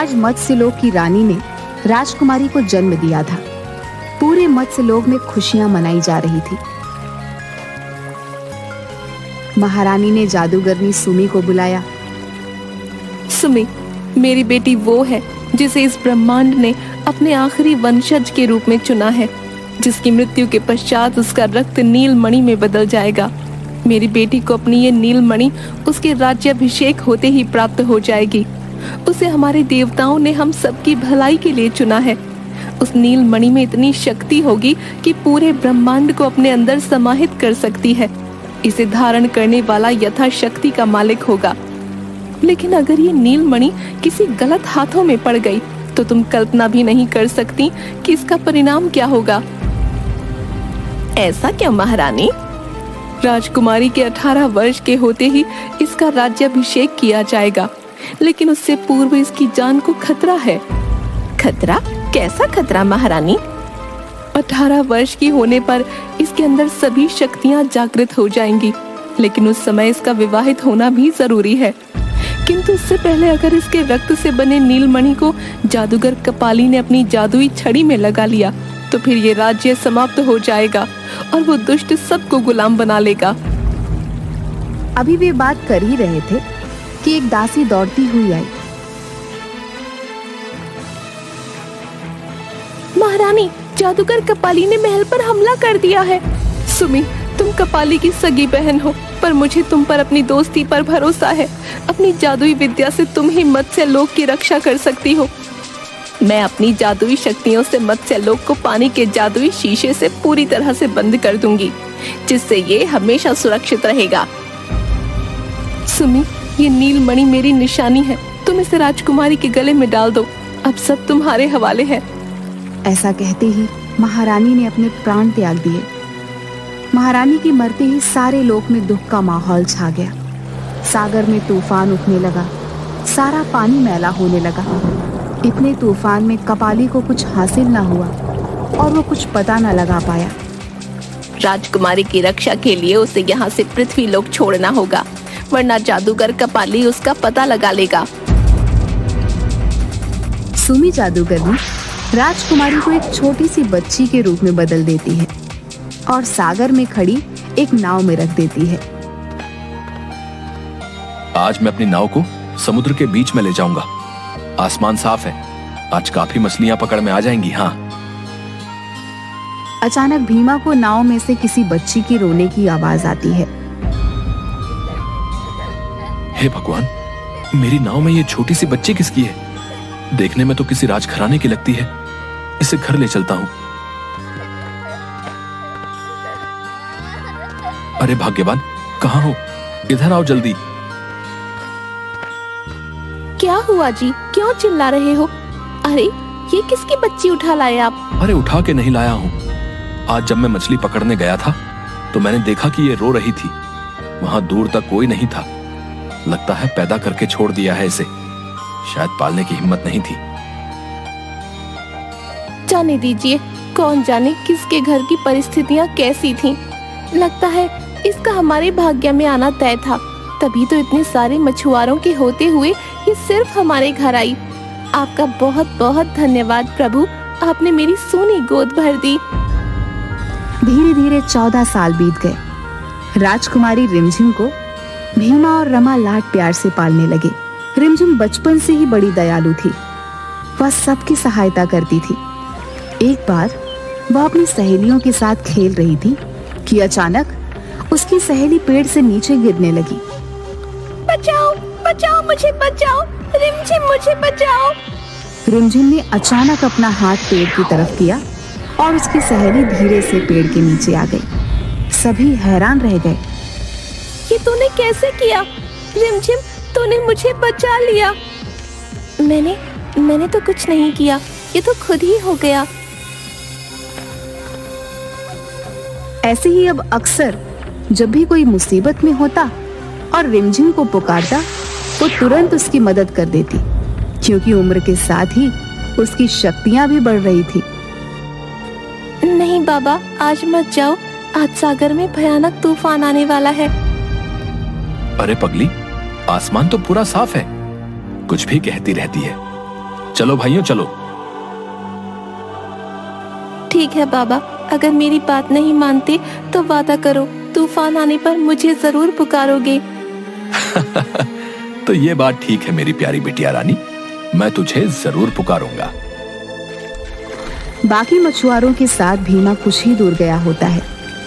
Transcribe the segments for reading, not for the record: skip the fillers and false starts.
आज मत्स्यलोक की रानी ने राजकुमारी को जन्म दिया था। पूरे मत्स्यलोक में खुशियां मनाई जा रही थी। महारानी ने जादूगरनी सुमी को बुलाया। सुमी, मेरी बेटी वो है जिसे इस ब्रह्मांड ने अपने आखिरी वंशज के रूप में चुना है, जिसकी मृत्यु के पश्चात उसका रक्त नीलमणि में बदल जाएगा। मेरी बेटी को अपनी ये नीलमणि उसके राज्याभिषेक होते ही प्राप्त हो जाएगी। उसे हमारे देवताओं ने हम सबकी भलाई के लिए चुना है। उस नीलमणि में इतनी शक्ति होगी कि पूरे ब्रह्मांड को अपने अंदर समाहित कर सकती है। इसे धारण करने वाला यथाशक्ति का मालिक होगा। लेकिन अगर ये नीलमणि किसी गलत हाथों में पड़ गई तो तुम कल्पना भी नहीं कर सकती कि इसका परिणाम क्या होगा। ऐसा क्या महारानी? राजकुमारी के 18 वर्ष के होते ही इसका राज्याभिषेक किया जाएगा, लेकिन उससे पूर्व इसकी जान को खतरा है। खतरा? कैसा खतरा महारानी? 18 वर्ष की होने पर इसके अंदर सभी शक्तियां जागृत हो जाएंगी, लेकिन उस समय इसका विवाहित होना भी जरूरी है। किंतु उससे पहले अगर इसके रक्त से बने नीलमणि को जादूगर कपाली ने अपनी जादुई छड़ी में लगा लिया तो फिर ये राज्य समाप्त हो जाएगा और वो दुष्ट सबको गुलाम बना लेगा। अभी वे बात कर ही रहे थे कि एक दासी दौड़ती हुई आई। महारानी, जादूगर कपाली ने महल पर हमला कर दिया है। सुमी, तुम कपाली की सगी बहन हो, पर मुझे तुम पर अपनी दोस्ती पर भरोसा है। अपनी जादुई विद्या से तुम ही मत्स्यलोक की रक्षा कर सकती हो। मैं अपनी जादुई शक्तियों से मत्स्यलोक को पानी के जादुई शीशे से पूरी तरह से बंद कर दूंगी, जिससे ये हमेशा सुरक्षित रहेगा। सुमी, ये नीलमणि मेरी निशानी है। तुम इसे राजकुमारी के गले में डाल दो। अब सब तुम्हारे हवाले है। ऐसा कहते ही महारानी ने अपने प्राण त्याग दिए। महारानी की मरते ही सारे लोक में दुख का माहौल छा गया। सागर में तूफान उठने लगा, सारा पानी मैला होने लगा। इतने तूफान में कपाली को कुछ हासिल न हुआ और वो कुछ पता न लगा पाया। राजकुमारी की रक्षा के लिए उसे यहाँ से पृथ्वी लोक छोड़ना होगा, वरना जादूगर कपाली उसका पता लगा लेगा। सुमी जादूगरनी राजकुमारी को एक छोटी सी बच्ची के रूप में बदल देती है और सागर में खड़ी एक नाव में रख देती है। आज मैं अपनी नाव को समुद्र के बीच में ले जाऊंगा। आसमान साफ है, आज काफी मछलियां पकड़ में आ जाएंगी। हाँ। अचानक भीमा को नाव में से किसी बच्ची की रोने की आवाज आती है। हे भगवान, मेरी नाव में ये छोटी सी बच्ची किसकी है? देखने में तो किसी राजघराने की लगती है। इसे घर ले चलता हूँ। अरे भाग्यवान, कहाँ हो? इधर आओ जल्दी। क्या हुआ जी? क्यों चिल्ला रहे हो? अरे, ये किसकी बच्ची उठा लाए आप? अरे उठा के नहीं लाया हूँ। आज जब मैं मछली पकड़ने गया था तो मैंने देखा कि ये रो रही थी। वहां दूर तक कोई नहीं था। लगता है पैदा करके छोड़ दिया है इसे। शायद पालने की हिम्मत नहीं थी। जाने दीजिए, कौन जाने किसके घर की परिस्थितियां कैसी थीं। लगता है इसका हमारे भाग्य में आना तय था, तभी तो इतने सारे मछुआरों के होते हुए ये सिर्फ हमारे घर आई। आपका बहुत बहुत धन्यवाद प्रभु, आपने मेरी सोनी गोद भर दी। धीरे धीरे 14 साल बीत गए। राजकुमारी रिमझिम को भीमा और रमा लाड प्यार से पालने लगे। रिमझिम बचपन से ही बड़ी दयालु थी। वह सबकी सहायता करती थी। एक बार वह अपनी सहेलियों के साथ खेल रही थी कि अचानक उसकी सहेली पेड़ से नीचे गिरने लगी। बचाओ, बचाओ, मुझे बचाओ, रिमझिम मुझे बचाओ। रिमझिम ने अचानक अपना हाथ पेड़ की तरफ किया और उसकी सहेली धीरे से पेड़ के नीचे आ गई। सभी हैरान रह गए। ये तूने कैसे किया? रिमझिम, तूने मुझे बचा लिया। मैंने तो कुछ नहीं किया, ये तो खुद ही हो गया। ऐसे ही अब अक्सर जब भी कोई मुसीबत में होता और रिमझिम को पुकारता, वो तुरंत उसकी मदद कर देती, क्योंकि उम्र के साथ ही उसकी शक्तियां भी बढ़ रही थी। नहीं बाबा, आज मत जाओ। आज सागर में भयानक तूफान आने वाला है। अरे पगली, आसमान तो पूरा साफ है। कुछ भी कहती रहती है। चलो भाइयों चलो। ठीक है बाबा, अगर मेरी बात नहीं मानते तो वादा करो तूफान आने पर मुझे जरूर पुकारोगे। तो ये बात ठीक है मेरी प्यारी बिटिया रानी, मैं तुझे जरूर पुकारूंगा। बाकी मछुआरों के साथ भीमा कुछ ही दूर गया होता है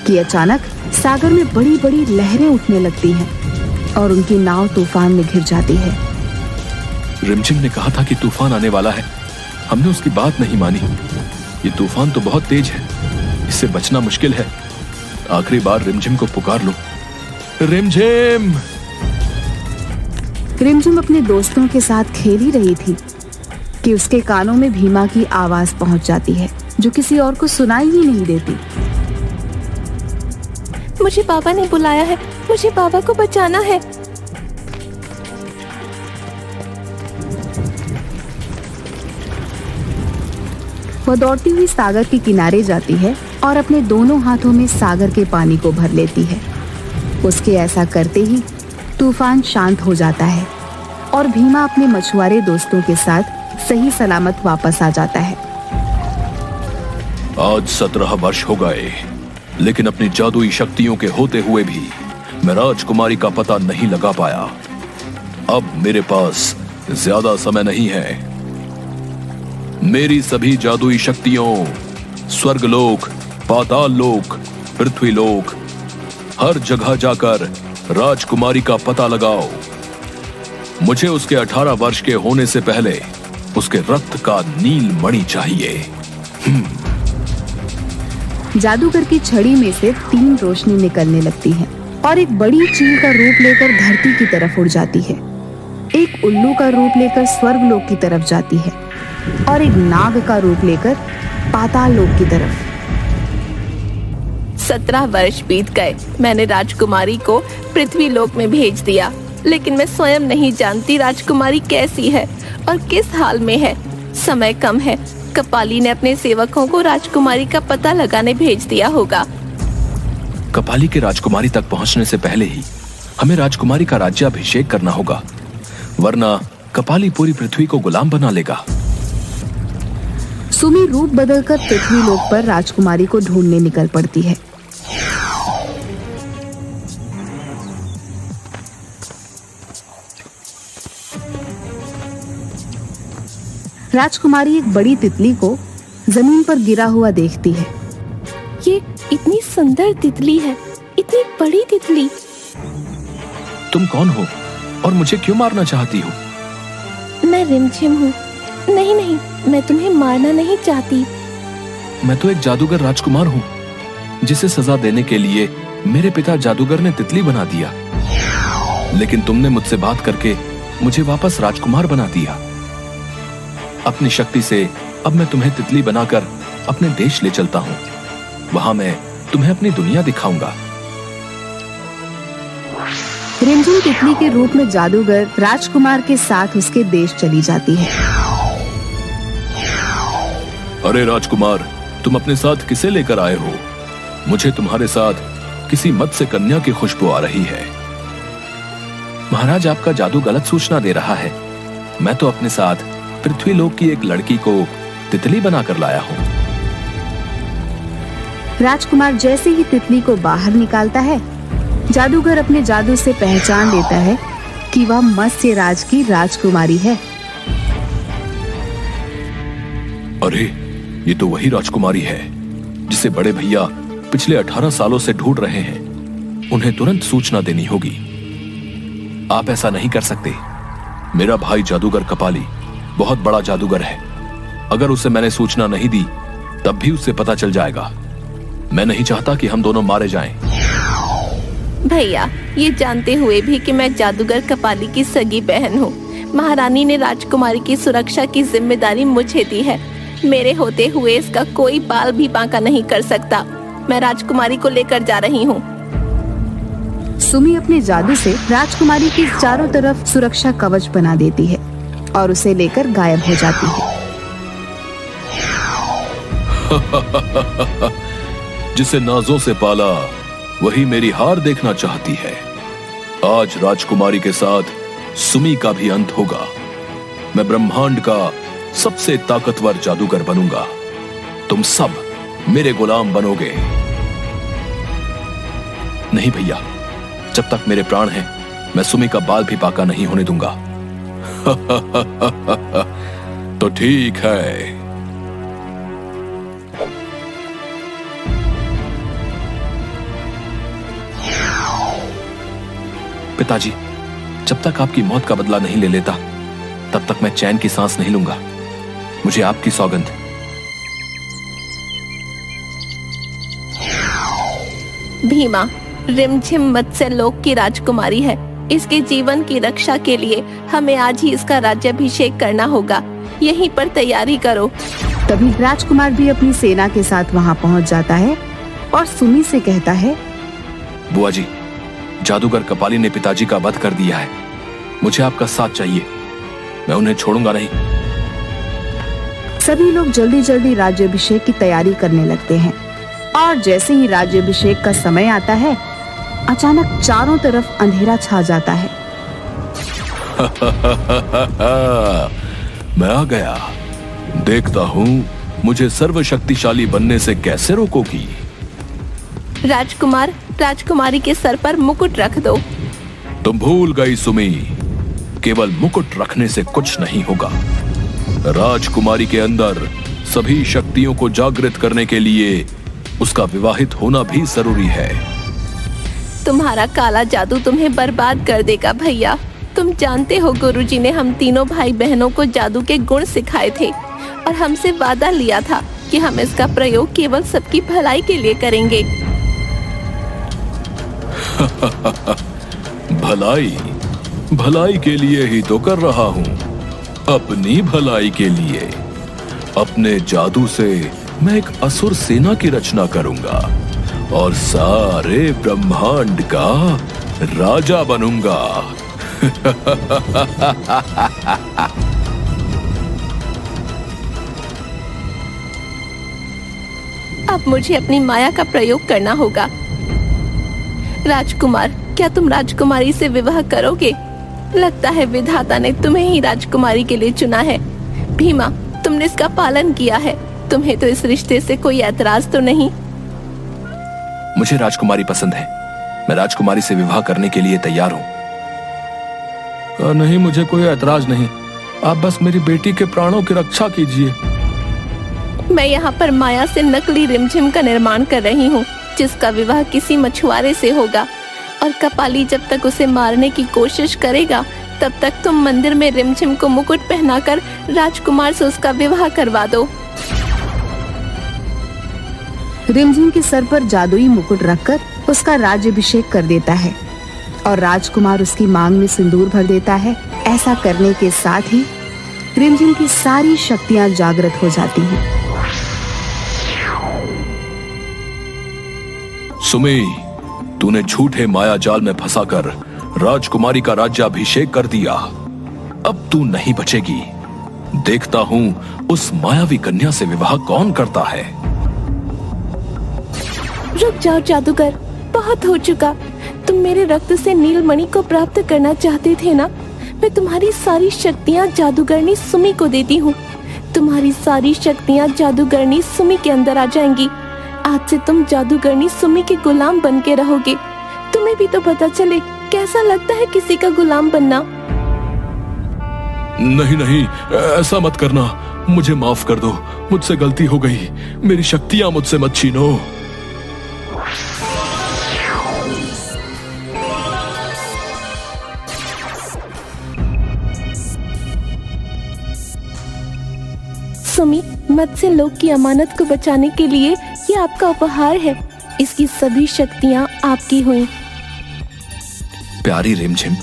कि अचानक सागर में बड़ी बड़ी लहरें उठने लगती हैं और उनकी नाव तूफान में घिर जाती है। रिमझिम ने कहा था कि तूफान आने वाला है, हमने उसकी बात नहीं मानी। ये तूफान तो बहुत तेज है, इससे बचना मुश्किल है। आखिरी बार रिमझिम को पुकार लो। रिमझिम! रिमझिम अपने दोस्तों के साथ खेल ही रही थी कि उसके कानों में भीमा की आवाज पहुंच जाती है, जो किसी और को सुनाई ही नहीं देती। मुझे बाबा ने बुलाया है, मुझे बाबा को बचाना है। वह दौड़ती हुई सागर के किनारे जाती है और अपने दोनों हाथों में सागर के पानी को भर लेती है। उसके ऐसा करते ही तूफान शांत हो जाता है और भीमा अपने मछुआरे दोस्तों के साथ सही सलामत वापस आ जाता है। आज 17 वर्ष हो गए, लेकिन अपनी जादुई शक्तियों के होते हुए भी मैं राजकुमारी का पता नहीं लगा पाया। अब मेरे पास ज्यादा समय नहीं है। मेरी सभी जादुई शक्तियों, स्वर्गलोक, पाताल लोक, पृथ्वी लोक, हर जगह जाकर राजकुमारी का पता लगाओ। मुझे उसके 18 वर्ष के होने से पहले उसके रक्त का नील मणि चाहिए। जादूगर की छड़ी में से 3 रोशनी निकलने लगती है और एक बड़ी चील का रूप लेकर धरती की तरफ उड़ जाती है, एक उल्लू का रूप लेकर स्वर्गलोक की तरफ जाती है और एक नाग का रूप लेकर पाताल लोक की तरफ। 17 वर्ष बीत गए। मैंने राजकुमारी को पृथ्वी लोक में भेज दिया, लेकिन मैं स्वयं नहीं जानती राजकुमारी कैसी है और किस हाल में है। समय कम है। कपाली ने अपने सेवकों को राजकुमारी का पता लगाने भेज दिया होगा। कपाली के राजकुमारी तक पहुंचने से पहले ही हमें राजकुमारी का राज्याभिषेक करना होगा, वरना कपाली पूरी पृथ्वी को गुलाम बना लेगा। सुमी रूप बदलकर पृथ्वी लोक पर राजकुमारी को ढूंढने निकल पड़ती है। राजकुमारी एक बड़ी तितली को जमीन पर गिरा हुआ देखती है। ये इतनी सुंदर तितली है, इतनी बड़ी तितली। तुम कौन हो और मुझे क्यों मारना चाहती हो? मैं रिमझिम हूँ। नहीं नहीं, मैं तुम्हें मारना नहीं चाहती। मैं तो एक जादूगर राजकुमार हूँ, जिसे सजा देने के लिए मेरे पिता जादूगर ने तितली बना दिया। लेकिन तुमने मुझसे बात करके मुझे वापस राजकुमार बना दिया। अपनी शक्ति से अब मैं तुम्हें तितली बनाकर अपने देश ले चलता हूँ। वहां मैं तुम्हें अपनी दुनिया दिखाऊंगा। रिमझिम तितली के रूप में जादूगर राजकुमार के साथ उसके देश चली जाती है। अरे राजकुमार, तुम अपने साथ किसे लेकर आए हो? मुझे तुम्हारे साथ किसी मत्स्य कन्या की खुशबू आ रही है। महाराज, आपका जादू गलत सूचना दे रहा है। मैं तो अपने साथ पृथ्वी लोक की एक लड़की को तितली बनाकर लाया हूँ। राजकुमार जैसे ही तितली को बाहर निकालता है, जादूगर अपने जादू से पहचान लेता है कि वह मत्स्य राज की राजकुमारी है। अरे, ये तो वही राजकुमारी है जिसे बड़े भैया पिछले 18 सालों से ढूंढ रहे हैं। उन्हें तुरंत सूचना देनी होगी। आप ऐसा नहीं कर सकते। मेरा भाई जादूगर कपाली बहुत बड़ा जादूगर है। अगर उसे मैंने सूचना नहीं दी तब भी उसे पता चल जाएगा। मैं नहीं चाहता कि हम दोनों मारे जाएं। भैया, ये जानते हुए भी कि मैं जादूगर कपाली की सगी बहन हूँ, महारानी ने राजकुमारी की सुरक्षा की जिम्मेदारी मुझे दी है। मेरे होते हुए इसका कोई बाल भी बांका नहीं कर सकता। मैं राजकुमारी को लेकर जा रही हूँ। सुमी अपने जादू से राजकुमारी की चारों तरफ सुरक्षा कवच बना देती है और उसे लेकर गायब हो जाती है। जिसे नाजों से पाला वही मेरी हार देखना चाहती है। आज राजकुमारी के साथ सुमी का भी अंत होगा। मैं ब्रह्मांड का सबसे ताकतवर जादूगर बनूंगा। तुम सब मेरे गुलाम बनोगे। नहीं भैया, जब तक मेरे प्राण हैं, मैं सुमी का बाल भी बाका नहीं होने दूंगा। तो ठीक है। पिताजी, जब तक आपकी मौत का बदला नहीं ले लेता, तब तक मैं चैन की सांस नहीं लूंगा। मुझे आपकी सौगंध। भीमा, रिमझिम मत्स्य लोक की राजकुमारी है। इसके जीवन की रक्षा के लिए हमें आज ही इसका राज्याभिषेक करना होगा। यहीं पर तैयारी करो। तभी राजकुमार भी अपनी सेना के साथ वहां पहुंच जाता है और सुमी से कहता है, बुआ जी, जादूगर कपाली ने पिताजी का वध कर दिया है। मुझे आपका साथ चाहिए। मैं उन्हें छोड़ूंगा नहीं। सभी लोग जल्दी जल्दी राज्याभिषेक की तैयारी करने लगते हैं और जैसे ही राज्याभिषेक का समय आता है, अचानक चारों तरफ अंधेरा छा जाता है। मैं आ गया। देखता हूँ मुझे सर्वशक्तिशाली बनने से कैसे रोकोगी। राजकुमार, राजकुमारी के सर पर मुकुट रख दो। तुम भूल गई सुमी, केवल मुकुट रखने से कुछ नहीं होगा। राजकुमारी के अंदर सभी शक्तियों को जागृत करने के लिए उसका विवाहित होना भी जरूरी है। तुम्हारा काला जादू तुम्हें बर्बाद कर देगा भैया। तुम जानते हो, गुरुजी ने हम तीनों भाई बहनों को जादू के गुण सिखाए थे और हमसे वादा लिया था कि हम इसका प्रयोग केवल सबकी भलाई के लिए करेंगे। भलाई भलाई के लिए ही तो कर रहा हूँ, अपनी भलाई के लिए। अपने जादू से मैं एक असुर सेना की रचना करूंगा और सारे ब्रह्मांड का राजा बनूंगा। अब मुझे अपनी माया का प्रयोग करना होगा। राजकुमार, क्या तुम राजकुमारी से विवाह करोगे? लगता है विधाता ने तुम्हें ही राजकुमारी के लिए चुना है। भीमा, तुमने इसका पालन किया है। तुम्हें तो इस रिश्ते से कोई ऐतराज तो नहीं? मुझे राजकुमारी पसंद है। मैं राजकुमारी से विवाह करने के लिए तैयार हूँ। नहीं, मुझे कोई ऐतराज नहीं। आप बस मेरी बेटी के प्राणों की रक्षा कीजिए। मैं यहाँ पर माया से नकली रिमझिम का निर्माण कर रही हूँ, जिसका विवाह किसी मछुआरे से होगा। और कपाली जब तक उसे मारने की कोशिश करेगा, तब तक तुम मंदिर में रिमझिम को मुकुट पहनाकर राजकुमार से उसका विवाह करवा दो। रिमझिम के सर पर जादुई मुकुट रखकर उसका राज्याभिषेक कर देता है और राजकुमार उसकी मांग में सिंदूर भर देता है। ऐसा करने के साथ ही रिमझिम की सारी शक्तियां जागृत हो जाती हैं। सुमी, तूने झूठे माया जाल में फंसाकर राजकुमारी का राज्याभिषेक कर दिया। अब तू नहीं बचेगी। देखता हूँ उस मायावी कन्या से विवाह कौन करता है। रुक जाओ जादूगर, बहुत हो चुका। तुम मेरे रक्त से नीलमणि को प्राप्त करना चाहते थे ना? मैं तुम्हारी सारी शक्तियाँ जादूगरनी सुमी को देती हूँ। तुम्हारी सारी शक्तियाँ जादूगरनी सुमी के अंदर आ जाएंगी। आज से तुम जादूगरनी सुमी के गुलाम बन के रहोगे। तुम्हें भी तो पता चले कैसा लगता है किसी का गुलाम बनना। नहीं नहीं, ऐसा मत करना। मुझे माफ कर दो, मुझसे गलती हो गई। मेरी शक्तियां मुझसे मत छीनो। सुमी, मत्स्य लोक की अमानत को बचाने के लिए ये आपका उपहार है। इसकी सभी शक्तियाँ आपकी हुई। प्यारी रिमझिम,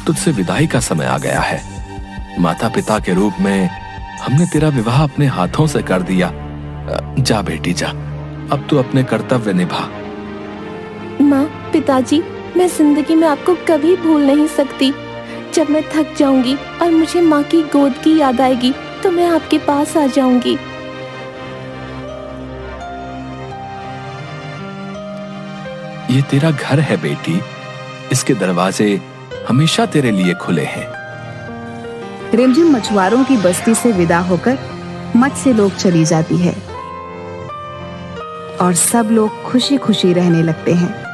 तुझसे विदाई का समय आ गया है। माता पिता के रूप में हमने तेरा विवाह अपने हाथों से कर दिया। जा बेटी जा, अब तू अपने कर्तव्य निभा। माँ, पिताजी, मैं जिंदगी में आपको कभी भूल नहीं सकती। जब मैं थक जाऊंगी और मुझे माँ की गोद की याद आएगी, तो मैं आपके पास आ जाऊंगी। ये तेरा घर है बेटी। इसके दरवाजे हमेशा तेरे लिए खुले हैं। रिमझिम मछुआरों की बस्ती से विदा होकर मत्स्य लोक चली जाती है और सब लोग खुशी खुशी रहने लगते हैं।